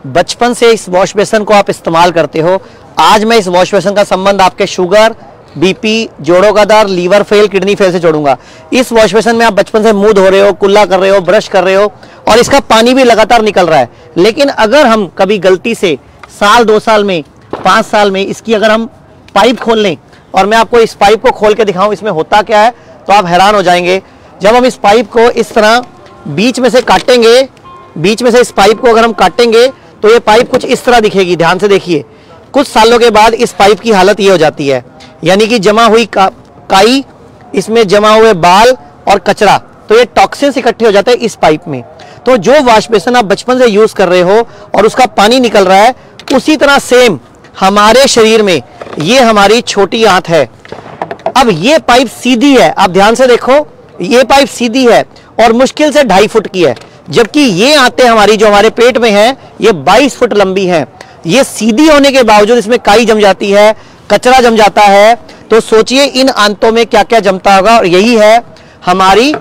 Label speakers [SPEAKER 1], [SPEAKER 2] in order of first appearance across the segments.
[SPEAKER 1] बचपन से इस वॉश बेसन को आप इस्तेमाल करते हो। आज मैं इस वॉश बेसन का संबंध आपके शुगर, बीपी, जोड़ों का दर्द, लीवर फेल, किडनी फेल से जोड़ूंगा। इस वॉश बेसन में आप बचपन से मुंह धो रहे हो, कुल्ला कर रहे हो, ब्रश कर रहे हो और इसका पानी भी लगातार निकल रहा है। लेकिन अगर हम कभी गलती से साल, 2 साल में, 5 साल में इसकी अगर हम पाइप खोल लें और मैं आपको इस पाइप को खोल के दिखाऊं इसमें होता क्या है, तो आप हैरान हो जाएंगे। जब हम इस पाइप को इस तरह बीच में से काटेंगे, बीच में से इस पाइप को अगर हम काटेंगे तो ये पाइप कुछ इस तरह दिखेगी। ध्यान से देखिए, कुछ सालों के बाद इस पाइप की हालत ये हो जाती है, यानी कि जमा हुई काई, इसमें जमा हुए बाल और कचरा, तो ये टॉक्सिन्स इकट्ठे हो जाते हैं इस पाइप में। तो जो वॉश बेसन आप बचपन से यूज कर रहे हो और उसका पानी निकल रहा है, उसी तरह सेम हमारे शरीर में ये हमारी छोटी आंत है। अब ये पाइप सीधी है, आप ध्यान से देखो, ये पाइप सीधी है और मुश्किल से 2.5 फुट की है, जबकि ये आंतें हमारी जो हमारे पेट में हैं ये 22 फुट लंबी हैं। ये सीधी होने के बावजूद इसमें काई जम जाती है, कचरा जम जाता है। तो सोचिए इन आंतों में क्या क्या जमता होगा, और यही है हमारी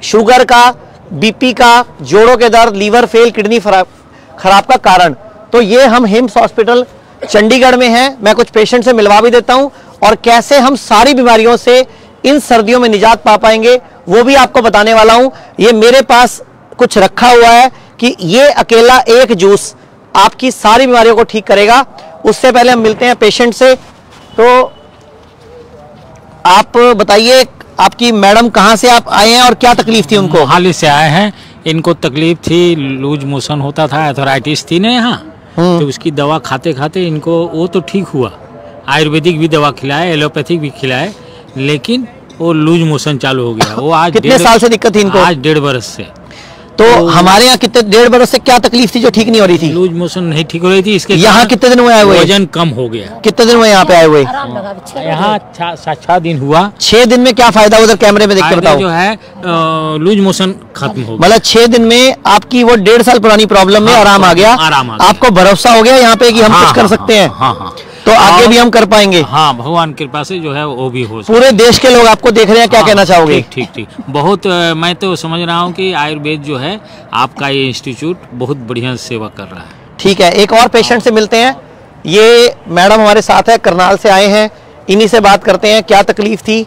[SPEAKER 1] शुगर का, बीपी का, जोड़ों के दर्द, लीवर फेल, किडनी खराब का कारण। तो ये हम हिम्स हॉस्पिटल चंडीगढ़ में हैं, मैं कुछ पेशेंट से मिलवा भी देता हूं और कैसे हम सारी बीमारियों से इन सर्दियों में निजात पा पाएंगे वो भी आपको बताने वाला हूं। ये मेरे पास कुछ रखा हुआ है कि ये अकेला एक जूस आपकी सारी बीमारियों को ठीक करेगा। उससे पहले हम मिलते हैं पेशेंट से। तो आप बताइए, आपकी मैडम कहां से आप आए हैं और क्या तकलीफ थी उनको?
[SPEAKER 2] मोहाली से आए हैं। इनको तकलीफ थी, लूज मोशन होता था, एथराइटिस थी ना यहाँ, तो उसकी दवा खाते खाते इनको वो तो ठीक हुआ। आयुर्वेदिक भी दवा खिलाए, एलोपैथिक भी खिलाए, लेकिन वो लूज मोशन चालू हो गया। वो आज
[SPEAKER 1] कितने साल से दिक्कत थी इनको?
[SPEAKER 2] आज 1.5 बरस से।
[SPEAKER 1] तो हमारे यहाँ कितने 1.5 बरस से क्या तकलीफ थी जो ठीक नहीं हो रही थी?
[SPEAKER 2] लूज मोशन नहीं ठीक हो रही थी। इसके
[SPEAKER 1] यहाँ कितने दिन हुए आए हुए?
[SPEAKER 2] वजन कम हो गया।
[SPEAKER 1] कितने दिन हुए यहाँ पे आए हुए?
[SPEAKER 2] यहाँ 6 दिन हुआ।
[SPEAKER 1] 6 दिन में क्या फायदा? उधर कैमरे में देख कर बताओ।
[SPEAKER 2] जो है लूज मोशन खत्म हो गया।
[SPEAKER 1] मतलब 6 दिन में आपकी वो 1.5 साल पुरानी प्रॉब्लम में आराम आ गया। आपको भरोसा हो गया यहाँ पे कि हम कुछ कर सकते हैं।
[SPEAKER 2] हाँ,
[SPEAKER 1] तो आगे भी हम कर पाएंगे।
[SPEAKER 2] हाँ, भगवान कृपा से जो है वो भी हो।
[SPEAKER 1] पूरे देश के लोग आपको देख रहे हैं, क्या कहना चाहोगे?
[SPEAKER 2] ठीक। बहुत मैं तो समझ रहा हूँ कि आयुर्वेद जो है आपका ये इंस्टीट्यूट बहुत बढ़िया सेवा कर रहा है।
[SPEAKER 1] ठीक है, एक और पेशेंट से मिलते हैं। ये मैडम हमारे साथ है, करनाल से आए हैं, इन्हीं से बात करते हैं। क्या तकलीफ थी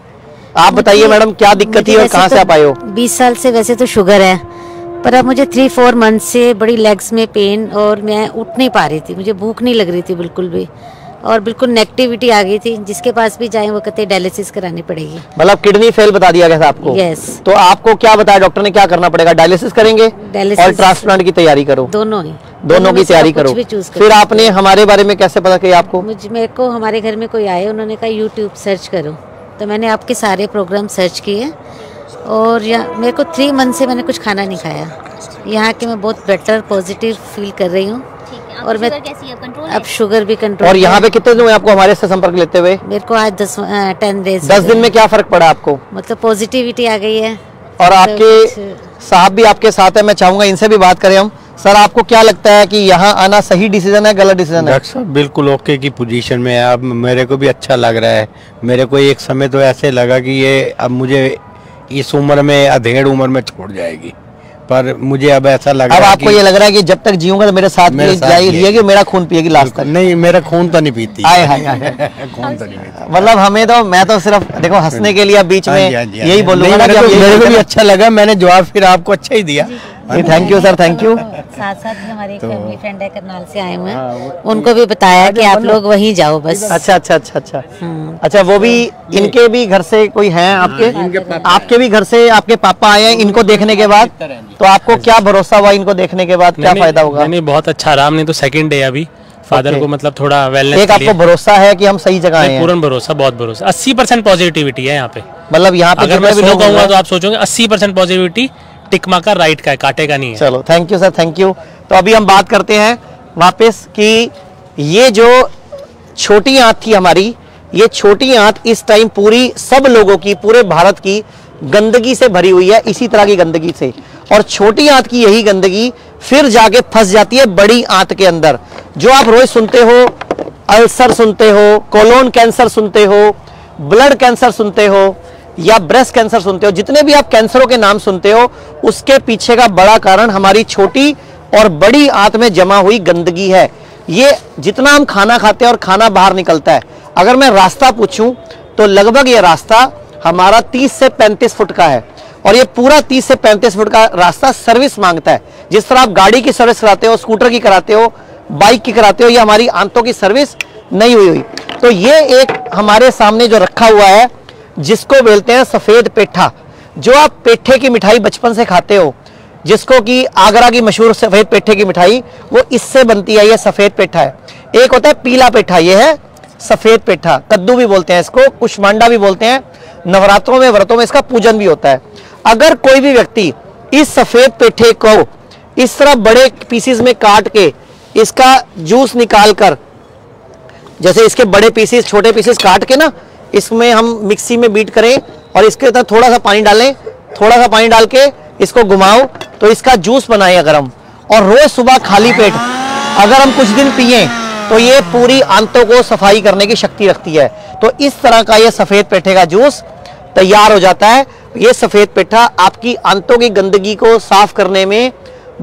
[SPEAKER 1] आप बताइए मैडम, क्या दिक्कत थी और कहाँ से आप आए हो?
[SPEAKER 3] 20 साल से वैसे तो शुगर है, पर अब मुझे 3-4 मंथ से बड़ी लेग्स में पेन और मैं उठ नहीं पा रही थी, मुझे भूख नहीं लग रही थी बिल्कुल भी, और बिल्कुल नेगेटिविटी आ गई थी। जिसके पास भी जाएं वो कहते डायलिसिस करानी पड़ेगी।
[SPEAKER 1] मतलब किडनी फेल बता दिया गया था आपको?
[SPEAKER 3] यस।
[SPEAKER 1] तो आपको क्या बताया डॉक्टर ने, क्या करना पड़ेगा? डायलिसिस करेंगे और ट्रांसप्लांट की तैयारी करो?
[SPEAKER 3] दोनों
[SPEAKER 1] की तैयारी करो। फिर आपने हमारे बारे में कैसे पता किया आपको?
[SPEAKER 3] मेरे को हमारे घर में कोई आए, उन्होंने कहा यूट्यूब सर्च करो, तो मैंने आपके सारे प्रोग्राम सर्च किए और मेरे को 3 मंथ से मैंने कुछ खाना नहीं खाया। यहाँ के मैं बहुत बेटर पॉजिटिव फील कर रही हूँ और मैं अब शुगर भी कंट्रोल।
[SPEAKER 1] और यहाँ पे कितने दिन हुए आपको हमारे से संपर्क लेते हुए?
[SPEAKER 3] मेरे को आज 10 डेज।
[SPEAKER 1] 10 दिन में क्या फर्क पड़ा आपको?
[SPEAKER 3] मतलब पॉजिटिविटी आ गई है।
[SPEAKER 1] और आपके साहब भी आपके साथ है, मैं चाहूंगा इनसे भी बात करें हम। सर, आपको क्या लगता है कि यहाँ आना सही डिसीजन है, गलत डिसीजन है?
[SPEAKER 4] डॉक्टर साहब बिल्कुल ओके की पोजीशन में है। अब मेरे को भी अच्छा लग रहा है। मेरे को एक समय तो ऐसे लगा कि ये अब मुझे इस उम्र में, अधेड़ उम्र में छोड़ जाएगी, पर मुझे अब ऐसा लग रहा है।
[SPEAKER 1] अब आपको ये लग रहा है कि जब तक जीऊंगा तो मेरे साथ जिएगी, मेरा खून पिएगी लास्ट तक?
[SPEAKER 4] नहीं, मेरा खून तो नहीं पीती।
[SPEAKER 1] खून तो नहीं पीती। मतलब हमें तो, मैं तो सिर्फ देखो हंसने के लिए बीच में यही बोलूंगा ना,
[SPEAKER 4] मेरे को भी अच्छा लगा। मैंने जवाब फिर आपको अच्छा ही दिया।
[SPEAKER 1] Thank you sir, thank you.
[SPEAKER 3] साथ साथ हमारे एक फैमिली फ्रेंड है, करनाल से आए हुए हैं, उनको भी बताया कि आप लोग वहीं जाओ बस।
[SPEAKER 1] अच्छा, वो भी, इनके भी घर से कोई हैं आपके भी घर से आपके पापा आए हैं इनको देखने के बाद? तो आपको क्या भरोसा हुआ इनको देखने के बाद, क्या फायदा होगा?
[SPEAKER 5] नहीं, बहुत अच्छा आराम। नहीं तो सेकंड डे अभी फादर को मतलब थोड़ा वेलनेस।
[SPEAKER 1] एक आपको भरोसा है कि हम सही जगह आए हैं?
[SPEAKER 5] पूर्ण भरोसा, बहुत भरोसा। 80% पॉजिटिविटी है यहाँ पे।
[SPEAKER 1] मतलब यहाँ पे
[SPEAKER 5] अगर मैं 100 कहूँगा तो आप सोचोगे 80% पॉजिटिविटी टिक मार्का राइट का है, काटे का नहीं है।
[SPEAKER 1] चलो, thank you sir, thank you. तो अभी हम बात करते हैं वापस कि ये जो छोटी आंत थी हमारी, ये छोटी आंत इस टाइम पूरी सब लोगों की, पूरे भारत की गंदगी से भरी हुई है, इसी तरह की गंदगी से। और छोटी आंत की यही गंदगी फिर जाके फंस जाती है बड़ी आंत के अंदर। जो आप रोज सुनते हो, अल्सर सुनते हो, कोलोन कैंसर सुनते हो, ब्लड कैंसर सुनते हो या ब्रेस्ट कैंसर सुनते हो, जितने भी आप कैंसरों के नाम सुनते हो, उसके पीछे का बड़ा कारण हमारी छोटी और बड़ी आंत में जमा हुई गंदगी है। ये जितना हम खाना खाते हैं और खाना बाहर निकलता है, अगर मैं रास्ता पूछूं तो लगभग ये रास्ता हमारा 30 से 35 फुट का है और ये पूरा 30 से 35 फुट का रास्ता सर्विस मांगता है। जिस तरह आप गाड़ी की सर्विस कराते हो, स्कूटर की कराते हो, बाइक की कराते हो, ये हमारी आंतों की सर्विस नहीं हुई। तो ये एक हमारे सामने जो रखा हुआ है जिसको बोलते हैं सफेद पेठा। जो आप पेठे की मिठाई बचपन से खाते हो, जिसको कि आगरा की मशहूर सफेद पेठे की मिठाई, वो इससे बनती है। ये सफेद पेठा है। एक होता है पीला पेठा, ये है सफेद पेठा। कद्दू भी बोलते हैं इसको, कुष्मांडा भी बोलते हैं। नवरात्रों में, व्रतों में इसका पूजन भी होता है। अगर कोई भी व्यक्ति इस सफेद पेठे को इस तरह बड़े पीसेस में काट के इसका जूस निकाल कर, जैसे इसके बड़े पीसेस, छोटे पीसेस काट के ना, इसमें हम मिक्सी में बीट करें और इसके अंदर थोड़ा सा पानी डालें, थोड़ा सा पानी डाल के इसको घुमाओ तो इसका जूस बनाएं अगर हम, और रोज सुबह खाली पेट अगर हम कुछ दिन पिए तो ये पूरी आंतों को सफाई करने की शक्ति रखती है। तो इस तरह का ये सफेद पेठे का जूस तैयार हो जाता है। ये सफेद पेठा आपकी आंतों की गंदगी को साफ करने में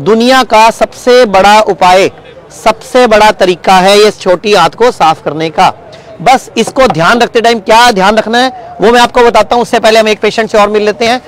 [SPEAKER 1] दुनिया का सबसे बड़ा उपाय, सबसे बड़ा तरीका है ये छोटी आंत को साफ करने का। बस इसको ध्यान रखते टाइम क्या ध्यान रखना है वो मैं आपको बताता हूं। उससे पहले हम एक पेशेंट से और मिल लेते हैं।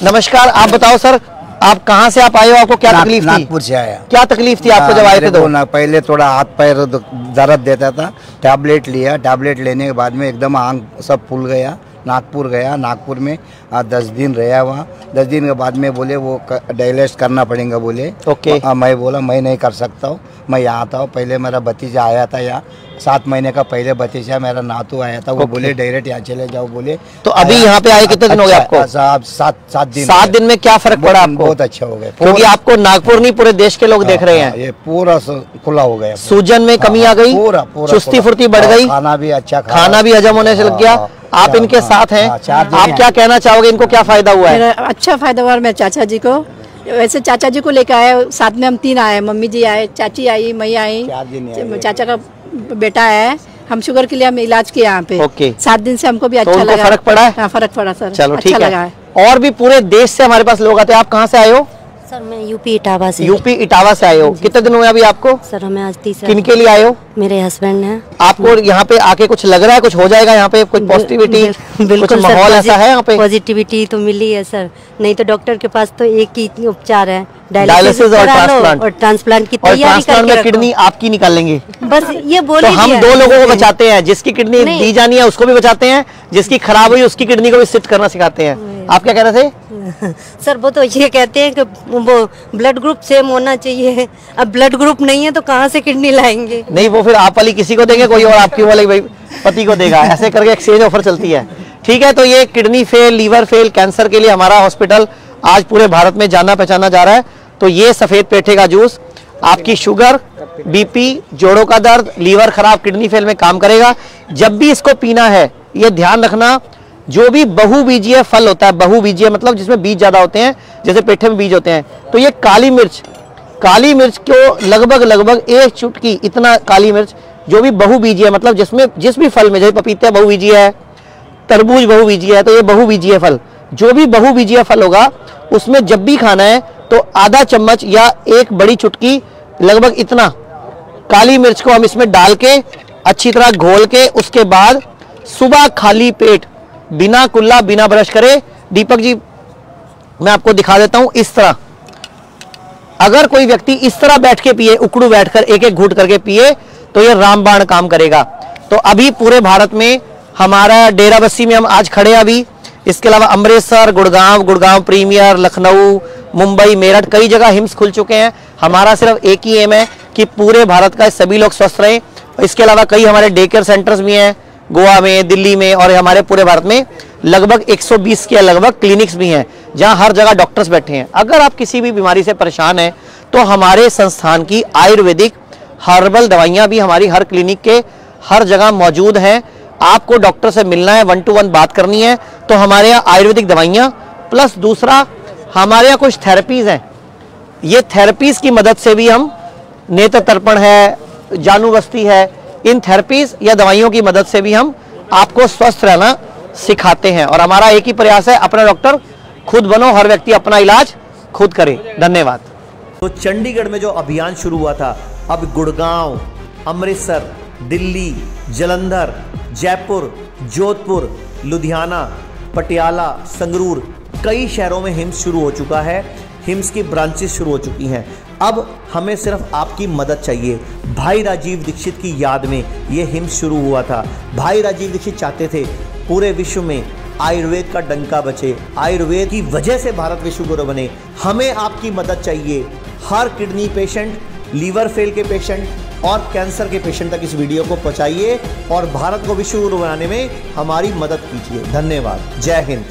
[SPEAKER 1] नमस्कार, आप बताओ सर, आप कहाँ से आप आए हो? आपको क्या तकलीफ थी?
[SPEAKER 6] नागपुर से आया।
[SPEAKER 1] क्या तकलीफ थी आपको जब आए थे? तो
[SPEAKER 6] पहले थोड़ा हाथ पैर दर्द देता था, टैबलेट लिया, टैबलेट लेने के बाद में एकदम आंख सब फूल गया। नागपुर गया, नागपुर में 10 दिन रहा वहाँ। 10 दिन के बाद में बोले वो डायलिसिस करना पड़ेगा बोले।
[SPEAKER 1] ओके।
[SPEAKER 6] मैं बोला मैं नहीं कर सकता हूँ, मैं यहाँ आता हूँ। पहले मेरा भतीजा आया था यहाँ, 7 महीने का पहले भतीजा मेरा नातू आया था। वो बोले डायरेक्ट यहाँ चले जाओ बोले।
[SPEAKER 1] तो अभी यहाँ पे आए कितने दिन हो गए आपको?
[SPEAKER 6] साहब 7 दिन।
[SPEAKER 1] 7 दिन में क्या फर्क पड़ा आपको?
[SPEAKER 6] बहुत अच्छा हो गया,
[SPEAKER 1] क्योंकि आपको नागपुर नहीं पूरे देश के लोग देख रहे हैं।
[SPEAKER 6] ये पूरा खुला हो गया।
[SPEAKER 1] सूजन में कमी आ गई,
[SPEAKER 6] पूरा
[SPEAKER 1] चुस्ती फुर्ती बढ़ गई,
[SPEAKER 6] खाना भी अच्छा,
[SPEAKER 1] खाना भी हजम होने से लग गया। आप इनके साथ हैं, आप क्या कहना चाहोगे? इनको क्या फायदा हुआ है?
[SPEAKER 7] अच्छा फायदा हुआ। मैं चाचा जी को, वैसे चाचा जी को लेकर आए, साथ में हम 3 आए, मम्मी जी आए, चाची आई, मैं आई, चाचा का बेटा है। हम शुगर के लिए हम इलाज किया यहाँ पे।
[SPEAKER 1] ओके।
[SPEAKER 7] 7 दिन से हमको भी
[SPEAKER 1] तो
[SPEAKER 7] अच्छा
[SPEAKER 1] उनको
[SPEAKER 7] लगा।
[SPEAKER 1] फर्क पड़ा है?
[SPEAKER 7] हाँ, फर्क पड़ा सर।
[SPEAKER 1] चलो ठीक
[SPEAKER 7] अच्छा
[SPEAKER 1] है। और भी पूरे देश से हमारे पास लोग आते हैं। आप कहाँ से आए हो?
[SPEAKER 8] सर मैं यूपी इटावा से।
[SPEAKER 1] यूपी इटावा से आए हो। कितने दिन हुए अभी आपको?
[SPEAKER 8] सर हमें आज 30।
[SPEAKER 1] किनके लिए आए हो?
[SPEAKER 8] मेरे हस्बैंड हैं।
[SPEAKER 1] आपको यहाँ पे आके कुछ लग रहा है, कुछ हो जाएगा यहाँ पे, कुछ पॉजिटिविटी,
[SPEAKER 8] बिल्कुल
[SPEAKER 1] कुछ माहौल ऐसा है यहाँ पे?
[SPEAKER 8] पॉजिटिविटी तो मिली है सर, नहीं तो डॉक्टर के पास तो एक ही उपचार है,
[SPEAKER 1] डायलिसिस और ट्रांसप्लांट।
[SPEAKER 8] और ट्रांसप्लांट की
[SPEAKER 1] और
[SPEAKER 8] तैयारी
[SPEAKER 1] ट्रांसप्लांट में
[SPEAKER 8] करके
[SPEAKER 1] किडनी आपकी निकाल लेंगे।
[SPEAKER 8] बस ये बोले
[SPEAKER 1] तो हम 2 लोगों को बचाते हैं। जिसकी किडनी दी जानी है उसको भी बचाते हैं, जिसकी खराब हुई उसकी किडनी को भी शिफ्ट करना सिखाते हैं। आप क्या कह रहे थे?
[SPEAKER 8] सर वो तो ये कहते हैं कि वो ब्लड ग्रुप सेम होना चाहिए। अब ब्लड ग्रुप नहीं है तो कहाँ से किडनी लाएंगे?
[SPEAKER 1] नहीं, वो फिर आप वाली किसी को देंगे, कोई और आपकी वाली भाई पति को देगा। ऐसे करके एक्सचेंज ऑफर चलती है। ठीक है, तो ये kidney fail, liver fail, cancer के लिए हमारा हॉस्पिटल आज पूरे भारत में जाना पहचाना जा रहा है। तो ये सफेद पेठे का जूस आपकी शुगर, बीपी, जोड़ों का दर्द, लीवर खराब, किडनी फेल में काम करेगा। जब भी इसको पीना है ये ध्यान रखना, जो भी बहुबीजीय फल होता है, बहुबीजीय मतलब जिसमें बीज ज्यादा होते हैं, जैसे पेठे में बीज होते हैं, तो ये काली मिर्च को लगभग 1 चुटकी इतना काली मिर्च, जो भी बहुबीजीय मतलब जिसमें जिस भी फल में, जैसे पपीता बहुबीजीय है, तरबूज बहुबीजीय है, तो ये बहुबीजीय फल, जो भी बहुबीजीय फल होगा उसमें जब भी खाना है तो आधा चम्मच या 1 बड़ी चुटकी लगभग इतना काली मिर्च को हम इसमें डाल के अच्छी तरह घोल के, उसके बाद सुबह खाली पेट बिना कुल्ला बिना ब्रश करे, दीपक जी मैं आपको दिखा देता हूं, इस तरह अगर कोई व्यक्ति इस तरह बैठ के पिए, उकड़ू बैठकर एक एक घूंट करके पिए, तो ये रामबाण काम करेगा। तो अभी पूरे भारत में हमारा डेरा बस्सी में हम आज खड़े हैं अभी, इसके अलावा अमृतसर, गुड़गांव प्रीमियर, लखनऊ, मुंबई, मेरठ, कई जगह हिम्स खुल चुके हैं। हमारा सिर्फ एक ही एम है कि पूरे भारत का सभी लोग स्वस्थ रहें। इसके अलावा कई हमारे डे केयर सेंटर्स भी हैं गोवा में, दिल्ली में, और हमारे पूरे भारत में लगभग 120 के लगभग क्लिनिक्स भी हैं जहां हर जगह डॉक्टर्स बैठे हैं। अगर आप किसी भी बीमारी से परेशान हैं तो हमारे संस्थान की आयुर्वेदिक हर्बल दवाइयां भी हमारी हर क्लिनिक के हर जगह मौजूद हैं। आपको डॉक्टर से मिलना है, 1 to 1 बात करनी है, तो हमारे यहाँ आयुर्वेदिक दवाइयाँ प्लस दूसरा हमारे यहाँ कुछ थेरेपीज हैं। ये थेरेपीज की मदद से भी हम, नेत्र तर्पण है, जानुबस्ती है, इन थेरेपीज या दवाइयों की मदद से भी हम आपको स्वस्थ रहना सिखाते हैं। और हमारा एक ही प्रयास है, अपना डॉक्टर खुद बनो, हर व्यक्ति अपना इलाज खुद करे। धन्यवाद।
[SPEAKER 9] तो चंडीगढ़ में जो अभियान शुरू हुआ था, अब गुड़गांव, अमृतसर, दिल्ली, जालंधर, जयपुर, जोधपुर, लुधियाना, पटियाला, संगरूर, कई शहरों में हिम्स शुरू हो चुका है। हिम्स की ब्रांचेस शुरू हो चुकी हैं। अब हमें सिर्फ आपकी मदद चाहिए। भाई राजीव दीक्षित की याद में ये हिम्स शुरू हुआ था। भाई राजीव दीक्षित चाहते थे पूरे विश्व में आयुर्वेद का डंका बचे, आयुर्वेद की वजह से भारत विश्व गुरु बने। हमें आपकी मदद चाहिए। हर किडनी पेशेंट, लीवर फेल के पेशेंट और कैंसर के पेशेंट तक इस वीडियो को पहुंचाइए और भारत को विश्व गुरु बनाने में हमारी मदद कीजिए। धन्यवाद। जय हिंद।